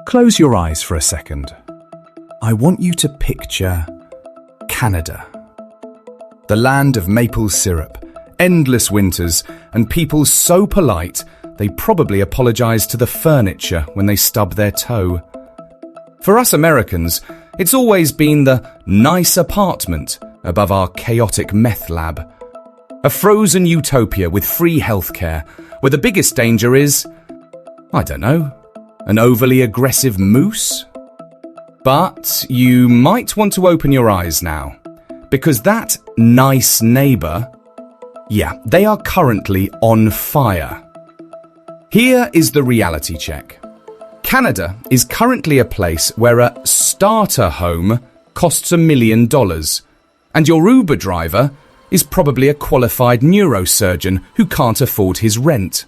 Close your eyes for a second. I want you to picture Canada. The land of maple syrup, endless winters, and people so polite they probably apologize to the furniture when they stub their toe. For us Americans, it's always been the nice apartment above our chaotic meth lab. A frozen utopia with free healthcare, where the biggest danger is, I don't know, an overly aggressive moose? But you might want to open your eyes now, because that nice neighbour, they are currently on fire. Here is the reality check. Canada is currently a place where a starter home costs $1 million, and your Uber driver is probably a qualified neurosurgeon who can't afford his rent.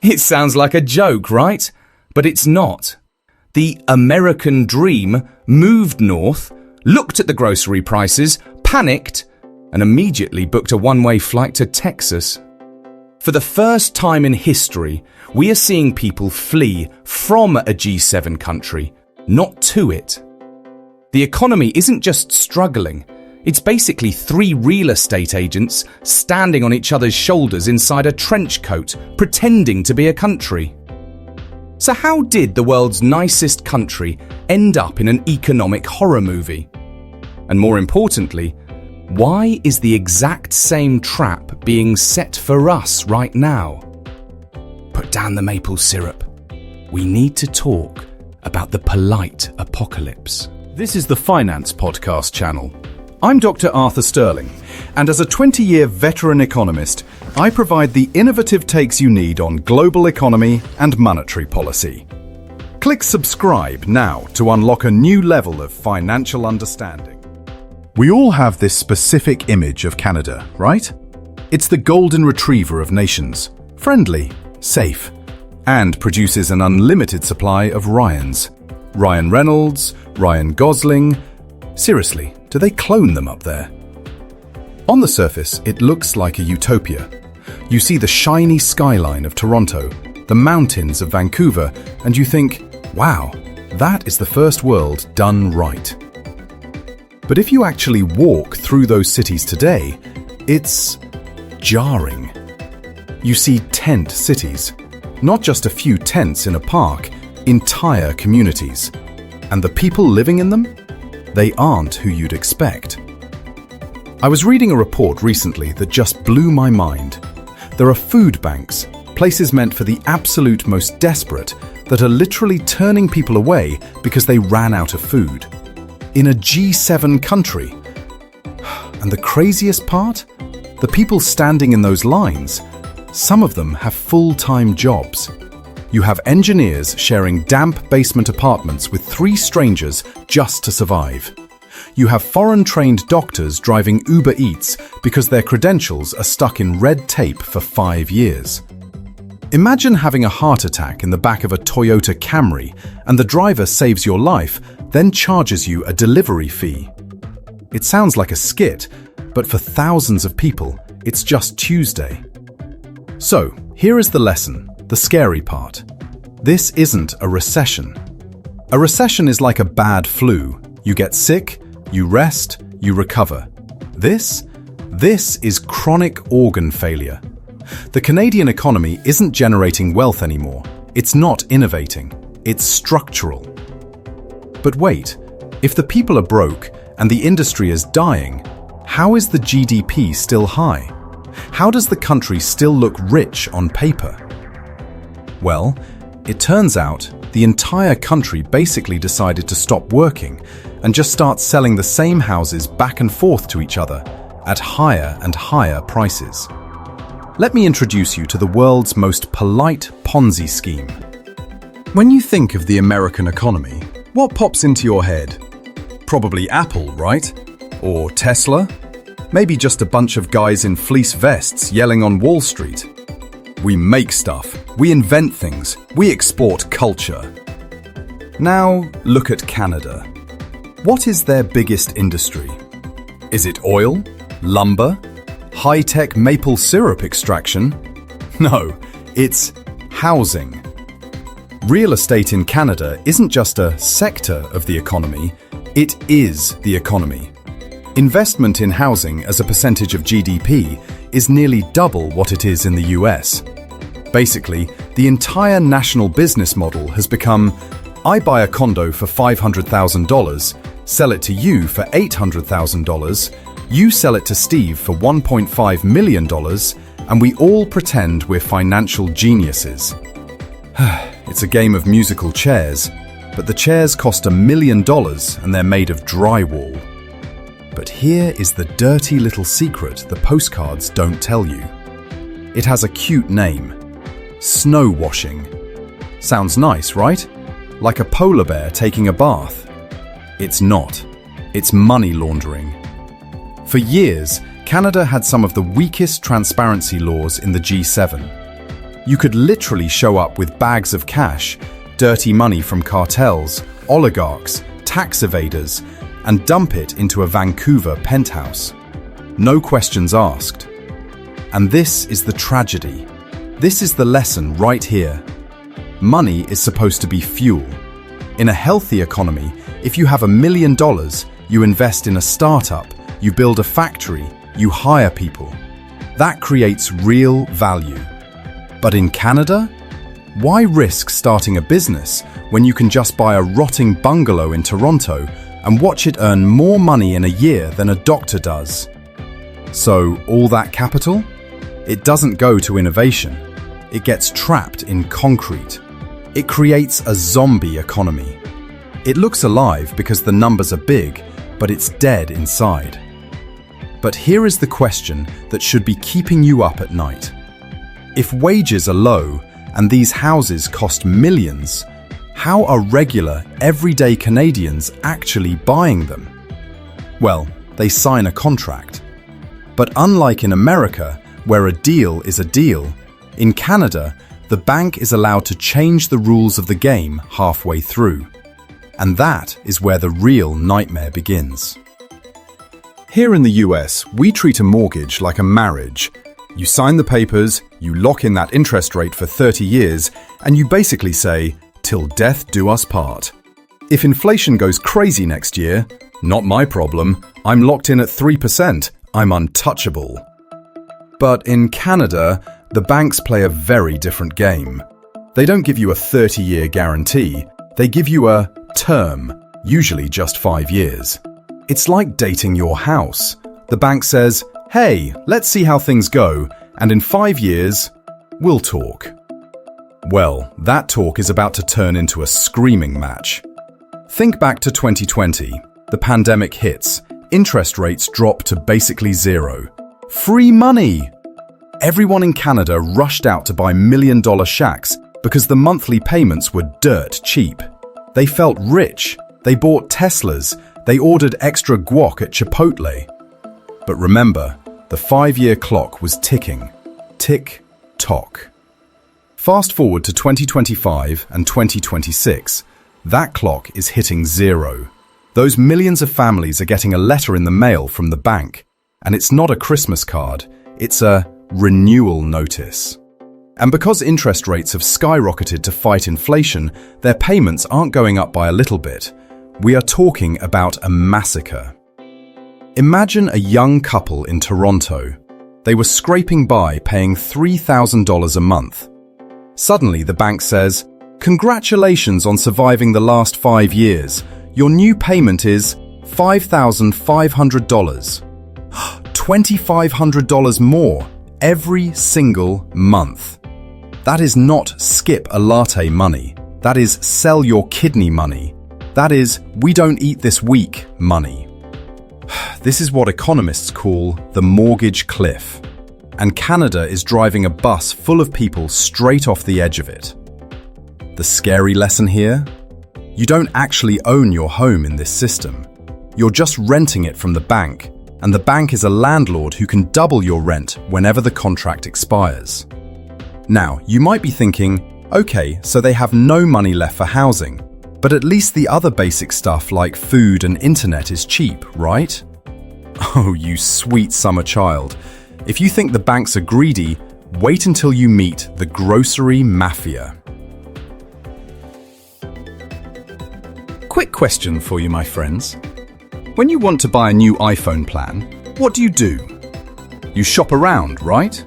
It sounds like a joke, right? But it's not. The American dream moved north, looked at the grocery prices, panicked, and immediately booked a one-way flight to Texas. For the first time in history, we are seeing people flee from a G7 country, not to it. The economy isn't just struggling, it's basically 3 real estate agents standing on each other's shoulders inside a trench coat, pretending to be a country. So how did the world's nicest country end up in an economic horror movie? And more importantly, why is the exact same trap being set for us right now? Put down the maple syrup. We need to talk about the polite apocalypse. This is the Finance Podcast channel. I'm Dr. Arthur Sterling, and as a 20-year veteran economist, I provide the innovative takes you need on global economy and monetary policy. Click subscribe now to unlock a new level of financial understanding. We all have this specific image of Canada, right? It's the golden retriever of nations, friendly, safe, and produces an unlimited supply of Ryans. Ryan Reynolds, Ryan Gosling. Seriously, do they clone them up there? On the surface, it looks like a utopia. You see the shiny skyline of Toronto, the mountains of Vancouver, and you think, wow, that is the first world done right. But if you actually walk through those cities today, it's jarring. You see tent cities, not just a few tents in a park, entire communities. And the people living in them? They aren't who you'd expect. I was reading a report recently that just blew my mind. There are food banks, places meant for the absolute most desperate, that are literally turning people away because they ran out of food. In a G7 country. And the craziest part? The people standing in those lines, some of them have full-time jobs. You have engineers sharing damp basement apartments with 3 strangers just to survive. You have foreign-trained doctors driving Uber Eats because their credentials are stuck in red tape for 5 years. Imagine having a heart attack in the back of a Toyota Camry and the driver saves your life, then charges you a delivery fee. It sounds like a skit, but for thousands of people, it's just Tuesday. So, here is the lesson, the scary part. This isn't a recession. A recession is like a bad flu. You get sick, you rest, you recover. This is chronic organ failure. The Canadian economy isn't generating wealth anymore. It's not innovating. It's structural. But wait, if the people are broke and the industry is dying, how is the GDP still high? How does the country still look rich on paper? Well, it turns out the entire country basically decided to stop working and just start selling the same houses back and forth to each other at higher and higher prices. Let me introduce you to the world's most polite Ponzi scheme. When you think of the American economy, what pops into your head? Probably Apple, right? Or Tesla? Maybe just a bunch of guys in fleece vests yelling on Wall Street. We make stuff, we invent things, we export culture. Now look at Canada. What is their biggest industry? Is it oil? Lumber? High-tech maple syrup extraction? No, it's housing. Real estate in Canada isn't just a sector of the economy, it is the economy. Investment in housing as a percentage of GDP is nearly double what it is in the US. Basically, the entire national business model has become, I buy a condo for $500,000, sell it to you for $800,000, you sell it to Steve for $1.5 million, and we all pretend we're financial geniuses. It's a game of musical chairs, but the chairs cost $1 million and they're made of drywall. But here is the dirty little secret the postcards don't tell you. It has a cute name. Snow washing. Sounds nice, right? Like a polar bear taking a bath. It's not. It's money laundering. For years, Canada had some of the weakest transparency laws in the G7. You could literally show up with bags of cash, dirty money from cartels, oligarchs, tax evaders, and dump it into a Vancouver penthouse. No questions asked. And this is the tragedy. This is the lesson right here. Money is supposed to be fuel. In a healthy economy, if you have $1 million, you invest in a startup, you build a factory, you hire people. That creates real value. But in Canada? Why risk starting a business when you can just buy a rotting bungalow in Toronto and watch it earn more money in a year than a doctor does? So, all that capital? It doesn't go to innovation. It gets trapped in concrete. It creates a zombie economy. It looks alive because the numbers are big, but it's dead inside. But here is the question that should be keeping you up at night. If wages are low and these houses cost millions, how are regular, everyday Canadians actually buying them? Well, they sign a contract. But unlike in America, where a deal is a deal, in Canada, the bank is allowed to change the rules of the game halfway through. And that is where the real nightmare begins. Here in the US, we treat a mortgage like a marriage. You sign the papers, you lock in that interest rate for 30 years, and you basically say, "Till death do us part." If inflation goes crazy next year, not my problem, I'm locked in at 3%, I'm untouchable. But in Canada, the banks play a very different game. They don't give you a 30-year guarantee, they give you a term, usually just 5 years. It's like dating your house. The bank says, "Hey, let's see how things go, and in 5 years, we'll talk." Well, that talk is about to turn into a screaming match. Think back to 2020. The pandemic hits. Interest rates drop to basically zero. Free money! Everyone in Canada rushed out to buy million-dollar shacks because the monthly payments were dirt cheap. They felt rich. They bought Teslas. They ordered extra guac at Chipotle. But remember, the 5-year clock was ticking. Tick-tock. Fast forward to 2025 and 2026. That clock is hitting zero. Those millions of families are getting a letter in the mail from the bank. And it's not a Christmas card, it's a renewal notice. And because interest rates have skyrocketed to fight inflation, their payments aren't going up by a little bit. We are talking about a massacre. Imagine a young couple in Toronto. They were scraping by paying $3,000 a month. Suddenly the bank says, "Congratulations on surviving the last 5 years. Your new payment is $5,500. $2,500 more every single month. That is not skip a latte money. That is sell your kidney money. That is we don't eat this week money." This is what economists call the mortgage cliff. And Canada is driving a bus full of people straight off the edge of it. The scary lesson here? You don't actually own your home in this system. You're just renting it from the bank, and the bank is a landlord who can double your rent whenever the contract expires. Now, you might be thinking, okay, so they have no money left for housing, but at least the other basic stuff like food and internet is cheap, right? Oh, you sweet summer child. If you think the banks are greedy, wait until you meet the grocery mafia. Quick question for you, my friends. When you want to buy a new iPhone plan, what do? You shop around, right?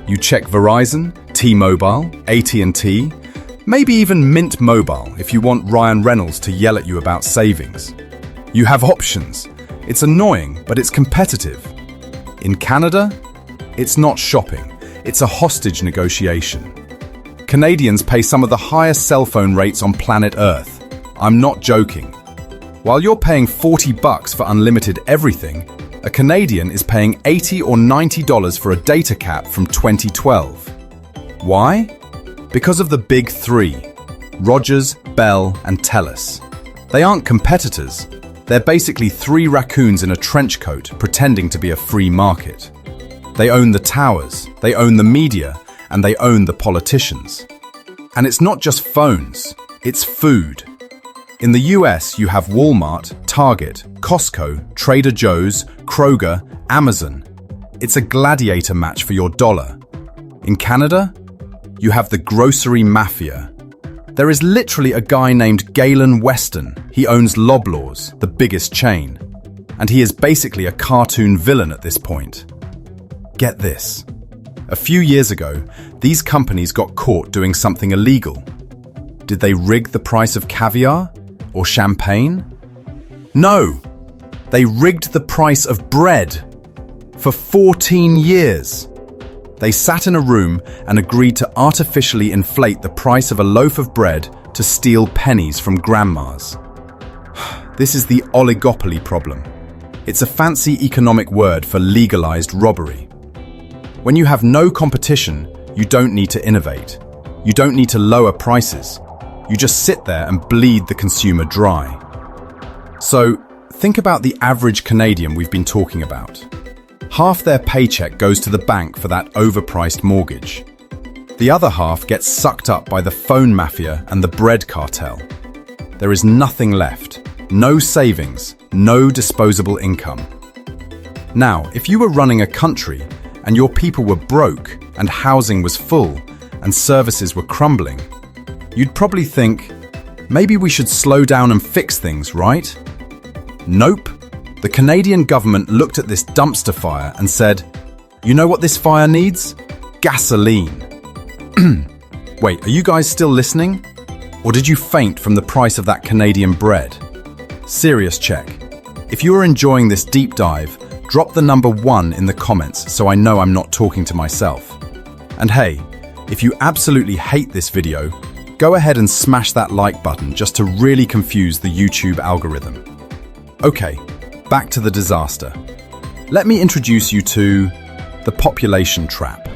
You check Verizon, T-Mobile, AT&T, maybe even Mint Mobile if you want Ryan Reynolds to yell at you about savings. You have options. It's annoying, but it's competitive. In Canada, it's not shopping. It's a hostage negotiation. Canadians pay some of the highest cell phone rates on planet Earth. I'm not joking. While you're paying $40 for unlimited everything, a Canadian is paying $80 or $90 for a data cap from 2012. Why? Because of the big three: Rogers, Bell, and Telus. They aren't competitors. They're basically three raccoons in a trench coat pretending to be a free market. They own the towers, they own the media, and they own the politicians. And it's not just phones, it's food. In the US, you have Walmart, Target, Costco, Trader Joe's, Kroger, Amazon. It's a gladiator match for your dollar. In Canada, you have the grocery mafia. There is literally a guy named Galen Weston. He owns Loblaws, the biggest chain. And he is basically a cartoon villain at this point. Get this. A few years ago, these companies got caught doing something illegal. Did they rig the price of caviar or champagne? No! They rigged the price of bread. For 14 years. They sat in a room and agreed to artificially inflate the price of a loaf of bread to steal pennies from grandmas. This is the oligopoly problem. It's a fancy economic word for legalized robbery. When you have no competition, you don't need to innovate. You don't need to lower prices. You just sit there and bleed the consumer dry. So, think about the average Canadian we've been talking about. Half their paycheck goes to the bank for that overpriced mortgage. The other half gets sucked up by the phone mafia and the bread cartel. There is nothing left. No savings, no disposable income. Now, if you were running a country and your people were broke and housing was full and services were crumbling, you'd probably think, maybe we should slow down and fix things, right? Nope. The Canadian government looked at this dumpster fire and said, you know what this fire needs? Gasoline. Wait, are you guys still listening? Or did you faint from the price of that Canadian bread? Serious check. If you are enjoying this deep dive, drop the number 1 in the comments so I know I'm not talking to myself. And hey, if you absolutely hate this video, go ahead and smash that like button just to really confuse the YouTube algorithm. Okay. Back to the disaster. Let me introduce you to the population trap.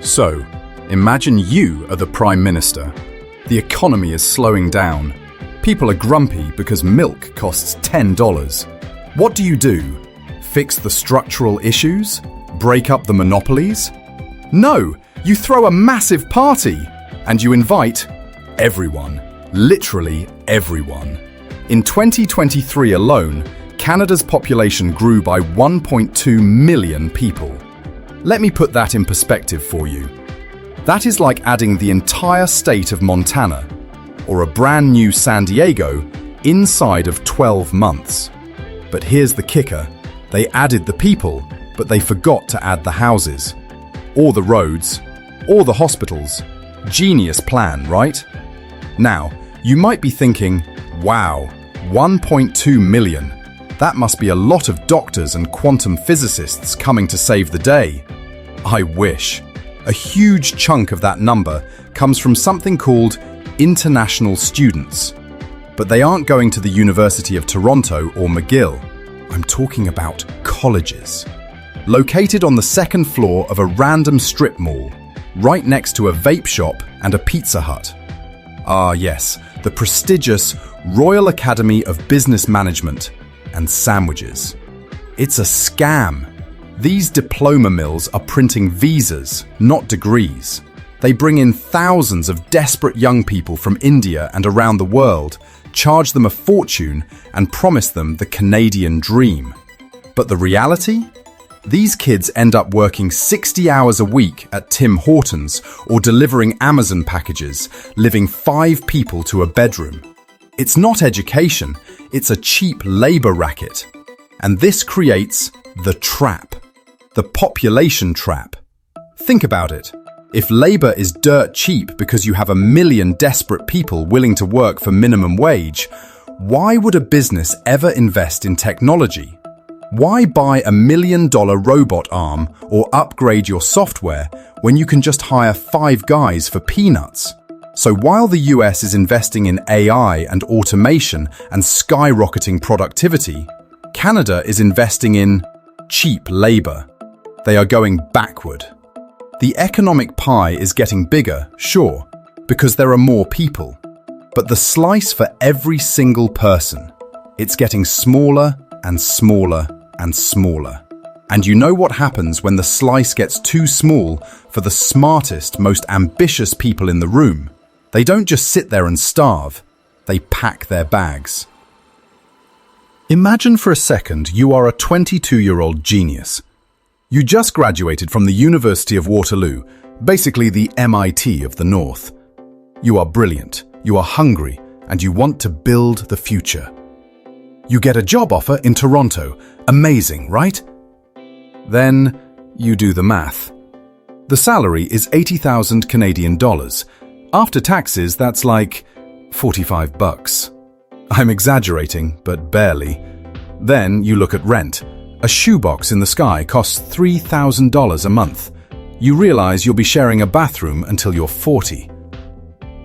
So, imagine you are the Prime Minister. The economy is slowing down. People are grumpy because milk costs $10. What do? Fix the structural issues? Break up the monopolies? No, you throw a massive party and you invite everyone, literally everyone. In 2023 alone, Canada's population grew by 1.2 million people. Let me put that in perspective for you. That is like adding the entire state of Montana, or a brand new San Diego, inside of 12 months. But here's the kicker. They added the people, but they forgot to add the houses, or the roads, or the hospitals. Genius plan, right? Now, you might be thinking, wow, 1.2 million. That must be a lot of doctors and quantum physicists coming to save the day. I wish. A huge chunk of that number comes from something called international students. But they aren't going to the University of Toronto or McGill. I'm talking about colleges. Located on the second floor of a random strip mall, right next to a vape shop and a Pizza Hut. Ah yes, the prestigious Royal Academy of Business Management and Sandwiches. It's a scam. These diploma mills are printing visas, not degrees. They bring in thousands of desperate young people from India and around the world, charge them a fortune, and promise them the Canadian dream. But the reality? These kids end up working 60 hours a week at Tim Hortons or delivering Amazon packages, living 5 people to a bedroom. It's not education, it's a cheap labor racket. And this creates the trap, the population trap. Think about it. If labor is dirt cheap because you have 1 million desperate people willing to work for minimum wage, why would a business ever invest in technology? Why buy $1 million robot arm or upgrade your software when you can just hire 5 guys for peanuts? So while the US is investing in AI and automation and skyrocketing productivity, Canada is investing in cheap labor. They are going backward. The economic pie is getting bigger, sure, because there are more people. But the slice for every single person, it's getting smaller and smaller and smaller. And you know what happens when the slice gets too small for the smartest, most ambitious people in the room? They don't just sit there and starve, they pack their bags. Imagine for a second you are a 22-year-old genius. You just graduated from the University of Waterloo, basically the MIT of the North. You are brilliant, you are hungry, and you want to build the future. You get a job offer in Toronto. Amazing, right? Then you do the math. The salary is 80,000 Canadian dollars. After taxes, that's like $45. I'm exaggerating, but barely. Then you look at rent. A shoebox in the sky costs $3,000 a month. You realize you'll be sharing a bathroom until you're 40.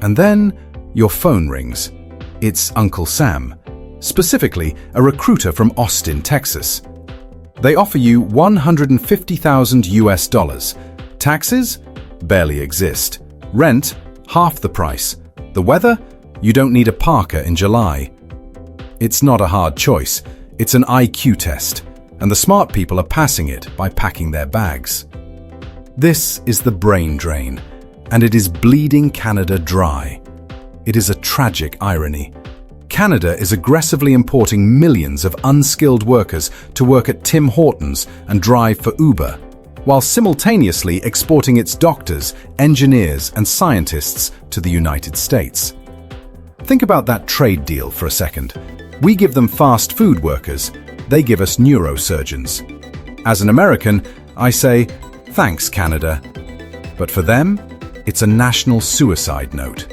And then your phone rings. It's Uncle Sam. Specifically, a recruiter from Austin, Texas. They offer you $150,000 US. Taxes? Barely exist. Rent? Half the price. The weather? You don't need a parka in July. It's not a hard choice. It's an IQ test, and the smart people are passing it by packing their bags. This is the brain drain, and it is bleeding Canada dry. It is a tragic irony. Canada is aggressively importing millions of unskilled workers to work at Tim Hortons and drive for Uber, while simultaneously exporting its doctors, engineers, and scientists to the United States. Think about that trade deal for a second. We give them fast food workers, they give us neurosurgeons. As an American, I say, thanks, Canada. But for them, it's a national suicide note.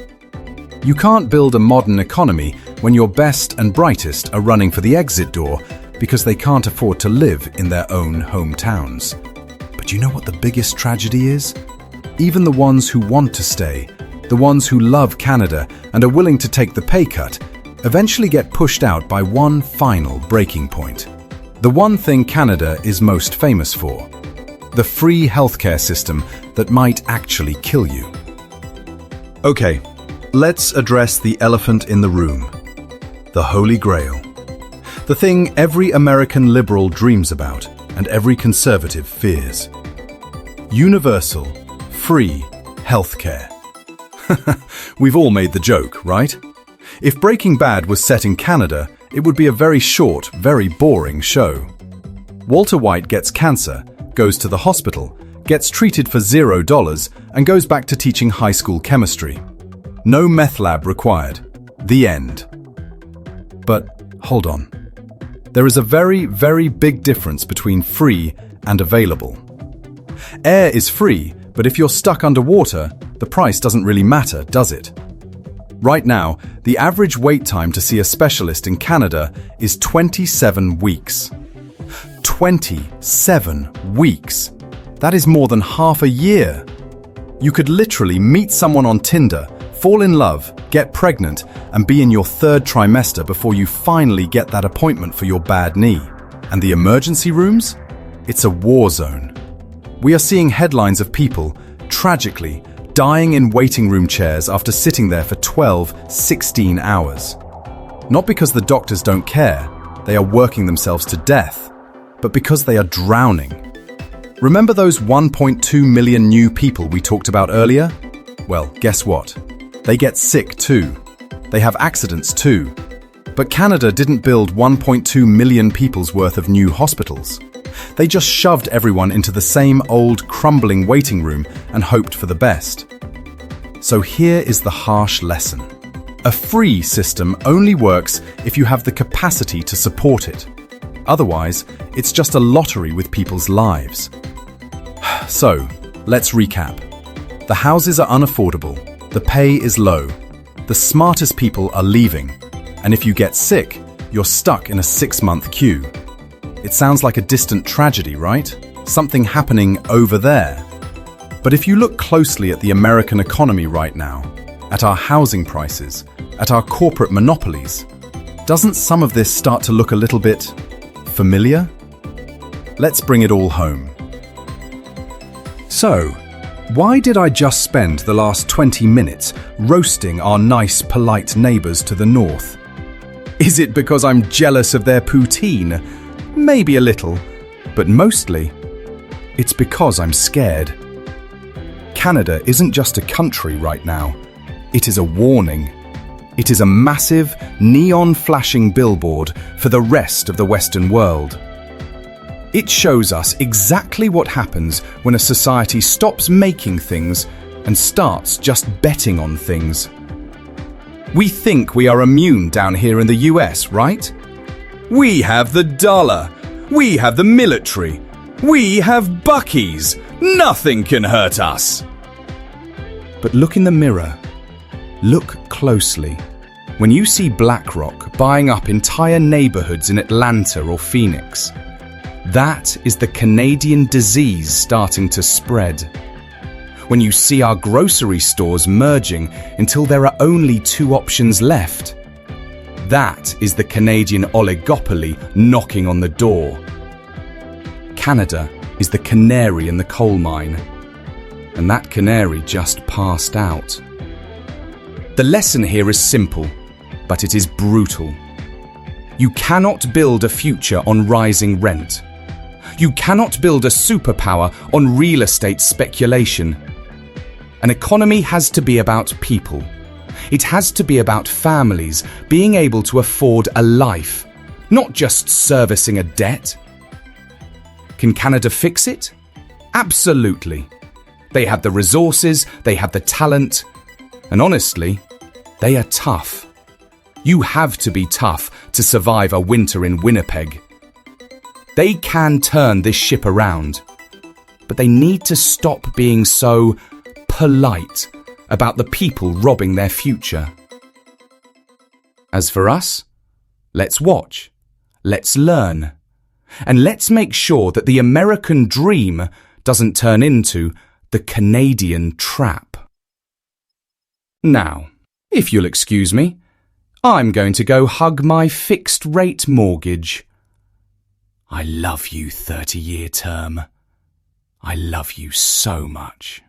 You can't build a modern economy when your best and brightest are running for the exit door because they can't afford to live in their own hometowns. But you know what the biggest tragedy is? Even the ones who want to stay, the ones who love Canada and are willing to take the pay cut, eventually get pushed out by one final breaking point. The one thing Canada is most famous for. The free healthcare system that might actually kill you. Okay, let's address the elephant in the room. The Holy Grail. The thing every American liberal dreams about and every conservative fears. Universal, free healthcare. We've all made the joke, right? If Breaking Bad was set in Canada, it would be a very short, very boring show. Walter White gets cancer, goes to the hospital, gets treated for $0, and goes back to teaching high school chemistry. No meth lab required. The end. But hold on. There is a very, very big difference between free and available. Air is free, but if you're stuck underwater, the price doesn't really matter, does it? Right now, the average wait time to see a specialist in Canada is 27 weeks. 27 weeks! That is more than half a year. You could literally meet someone on Tinder, fall in love, get pregnant, and be in your 3rd trimester before you finally get that appointment for your bad knee. And the emergency rooms? It's a war zone. We are seeing headlines of people, tragically, dying in waiting room chairs after sitting there for 12, 16 hours. Not because the doctors don't care, they are working themselves to death, but because they are drowning. Remember those 1.2 million new people we talked about earlier? Well, guess what? They get sick too. They have accidents too. But Canada didn't build 1.2 million people's worth of new hospitals. They just shoved everyone into the same old, crumbling waiting room and hoped for the best. So here is the harsh lesson. A free system only works if you have the capacity to support it. Otherwise, it's just a lottery with people's lives. So, let's recap. The houses are unaffordable, the pay is low, the smartest people are leaving, and if you get sick, you're stuck in a 6-month queue. It sounds like a distant tragedy, right? Something happening over there. But if you look closely at the American economy right now, at our housing prices, at our corporate monopolies, doesn't some of this start to look a little bit familiar? Let's bring it all home. So, why did I just spend the last 20 minutes roasting our nice, polite neighbours to the north? Is it because I'm jealous of their poutine? Maybe a little, but mostly, it's because I'm scared. Canada isn't just a country right now. It is a warning. It is a massive, neon-flashing billboard for the rest of the Western world. It shows us exactly what happens when a society stops making things and starts just betting on things. We think we are immune down here in the US, right? We have the dollar. We have the military. We have Buc-ee's. Nothing can hurt us. But look in the mirror. Look closely. When you see BlackRock buying up entire neighborhoods in Atlanta or Phoenix, that is the Canadian disease starting to spread. When you see our grocery stores merging until there are only 2 options left, that is the Canadian oligopoly knocking on the door. Canada is the canary in the coal mine, and that canary just passed out. The lesson here is simple, but it is brutal. You cannot build a future on rising rent. You cannot build a superpower on real estate speculation. An economy has to be about people. It has to be about families being able to afford a life, not just servicing a debt. Can Canada fix it? Absolutely. They have the resources, they have the talent, and honestly, they are tough. You have to be tough to survive a winter in Winnipeg. They can turn this ship around, but they need to stop being so polite about the people robbing their future. As for us, let's watch, let's learn, and let's make sure that the American dream doesn't turn into the Canadian trap. Now, if you'll excuse me, I'm going to go hug my fixed-rate mortgage. I love you, 30-year term. I love you so much.